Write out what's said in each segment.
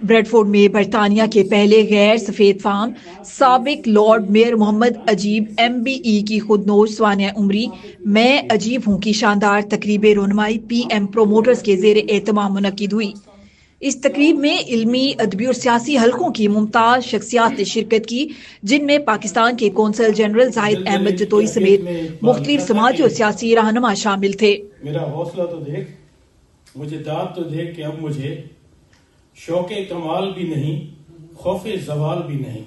Bradford में बरतानिया के पहले गैर सफेद फार्म साबिक लॉर्ड मेयर मोहम्मद अजीब MBE की खुदनोश स्वानिया उमरी मैं अजीब हूँ की शानदार तकरीब रोनमाई PM प्रोमोटर्स के जेर एहतमाम मुनक्किद हुई। इस तकरीब में इल्मी, अदबी और सियासी हलकों की मुमताज शख्सियात ने शिरकत की, जिनमें पाकिस्तान के कौंसल जनरल जाहिद अहमद जतोई समेत मुख्तलिफ समाजी और सियासी रहनुमा शामिल थे। मेरा हौसला तो देख, मुझे दाद तो देख कि अब मुझे शौके कमाल भी नहीं, खौफे जवाल भी नहीं।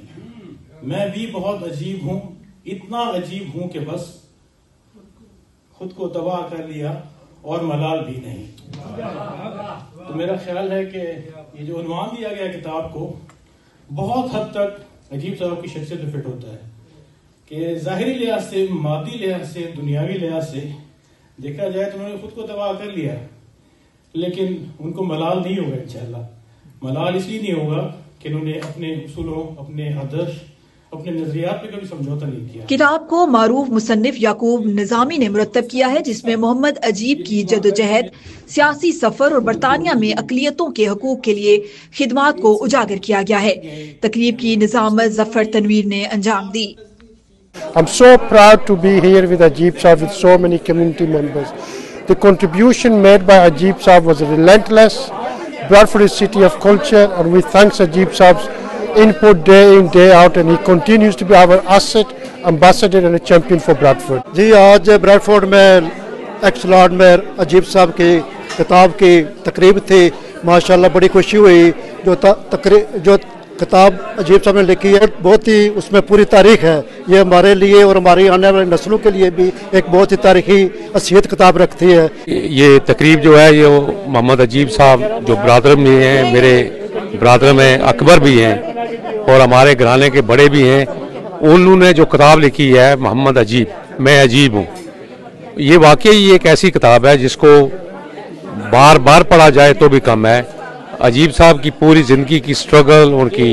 मैं भी बहुत अजीब हूँ, इतना अजीब हूँ कि बस खुद को तबाह कर लिया और मलाल भी नहीं। तो मेरा ख्याल है कि ये जो उन्वान दिया गया किताब को बहुत हद तक अजीब साहब की शख्सियत में फिट होता है कि ज़ाहिरी लिहाज से, मादी लिहाज से, दुनियावी लिहाज से देखा जाए तो उन्होंने खुद को तबाह कर लिया, लेकिन उनको मलाल नहीं होगा। इंशाअल्लाह मलाल इसलिए नहीं होगा कि उन्होंने अपने उसूलों, अपने आदर्श, अपने नजरियात पे कभी समझौता नहीं किया। किताब को मारूफ मुसन्निफ याकूब निजामी ने मुरत्तब किया है, जिसमें मोहम्मद अजीब की जदोजहद, सियासी सफर और बरतानिया में अकलियतों के हकूक के लिए खिदमात को उजागर किया गया है। तकरीब की निजामत जफर तनवीर ने अंजाम दी। I'm so proud to be here with Ajib Saab with so many community members. The contribution made by Ajib Saab was relentless. Bradford is a city of culture, and we thank Ajib Saab's input day in day out, and he continues to be our asset, ambassador and a champion for Bradford. जी आज Bradford में x Lord mayor अजीब साहब की किताब की तकरीब थी। माशाल्लाह बड़ी खुशी हुई। जो किताब अजीब साहब ने लिखी है बहुत ही, उसमें पूरी तारीख है। ये हमारे लिए और हमारी आने वाली नस्लों के लिए भी एक बहुत ही तारीखी हैसियत किताब रखती है। ये तकरीब जो है ये मोहम्मद अजीब साहब जो ब्रादर में हैं, मेरे ब्रादर में अकबर भी हैं और हमारे घराने के बड़े भी हैं, उन्होंने जो किताब लिखी है मोहम्मद अजीब मैं अजीब हूँ, ये वाकई एक ऐसी किताब है जिसको बार बार पढ़ा जाए तो भी कम है। अजीब साहब की पूरी ज़िंदगी की स्ट्रगल, उनकी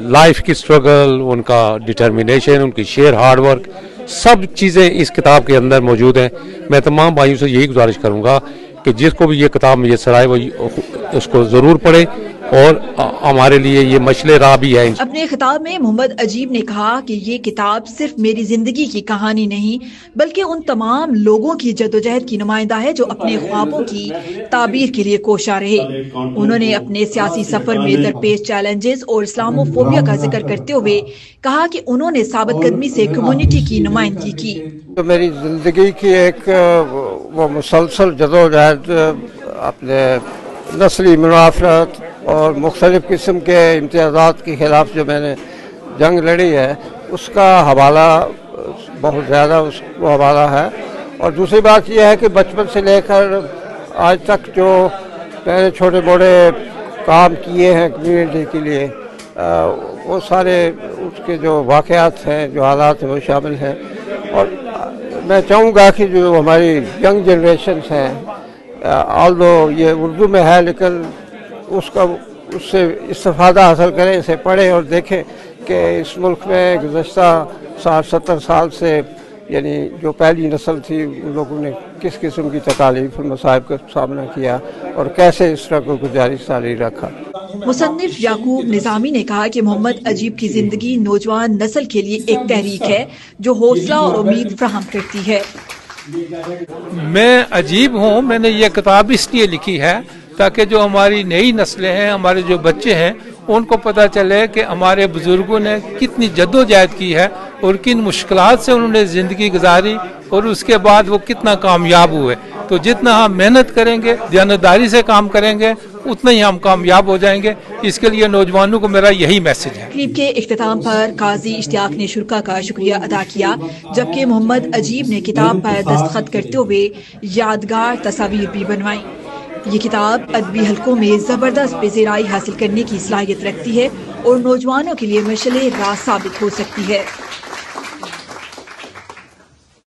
लाइफ की स्ट्रगल, उनका डिटर्मिनेशन, उनकी शेयर हार्ड वर्क, सब चीज़ें इस किताब के अंदर मौजूद हैं। मैं तमाम भाइयों से यही गुजारिश करूँगा कि जिसको भी ये किताब मुयस्सर आए वो उसको ज़रूर पढ़े और हमारे लिए ये मशले राह भी है। अपने खिताब में मोहम्मद अजीब ने कहा कि ये किताब सिर्फ मेरी जिंदगी की कहानी नहीं बल्कि उन तमाम लोगों की जद्दोजहद की नुमाइंदा है जो अपने ख्वाबों की ताबीर के लिए कोशा रहे। उन्होंने अपने सियासी सफर में दरपेश चैलेंजेस और इस्लामोफोबिया का जिक्र करते हुए कहा कि उन्होंने साबित कदमी से कम्युनिटी की नुमाइंदगी की। तो मेरी जिंदगी की एक वो मुसलसल जदोजहद अपने नस्ली मुनाफरत और मुख्तलिफ किस्म के इम्तियाज़ात के ख़िलाफ़ जो मैंने जंग लड़ी है उसका हवाला बहुत ज़्यादा उसको हवाला है। और दूसरी बात यह है कि बचपन से लेकर आज तक जो मैंने छोटे मोटे काम किए हैं कम्युनिटी के लिए वो सारे उसके जो वाक़यात हैं, जो हालात हैं वो शामिल हैं। और मैं चाहूँगा कि जो हमारी यंग जनरेशन्स हैं, ऑल्दो ये उर्दू में है लेकिन उससे इस्तिफ़ादा हासिल करें, इसे पढ़ें और देखें कि इस मुल्क में गुज़श्ता 60-70 साल से यानी जो पहली नस्ल थी उन लोगों ने किस किस्म की तकालीफ और मसाइब का सामना किया और कैसे इस स्ट्रगल को जारी रखा। मुसन्निफ याकूब निजामी ने कहा कि मोहम्मद अजीब की जिंदगी नौजवान नस्ल के लिए एक तहरीक है जो हौसला और उम्मीद फराहम करती है। मैं अजीब हूँ, मैंने ये किताब इसलिए लिखी है ताकि जो हमारी नई नस्लें हैं, हमारे जो बच्चे हैं, उनको पता चले कि हमारे बुजुर्गों ने कितनी जद्दोजहद की है और किन मुश्किलात से उन्होंने ज़िंदगी गुजारी और उसके बाद वो कितना कामयाब हुए। तो जितना हम मेहनत करेंगे, दयानतदारी से काम करेंगे, उतना ही हम कामयाब हो जाएंगे। इसके लिए नौजवानों को मेरा यही मैसेज है। तकरीब के इख्तिताम पर काजी इश्तियाक ने शुरका का शुक्रिया अदा किया, जबकि मोहम्मद अजीब ने किताब पर दस्तखत करते हुए यादगार तस्वीर भी बनवाई। ये किताब अदबी हलकों में जबरदस्त पेशेराई हासिल करने की सलाहियत रखती है और नौजवानों के लिए मशले राह साबित हो सकती है।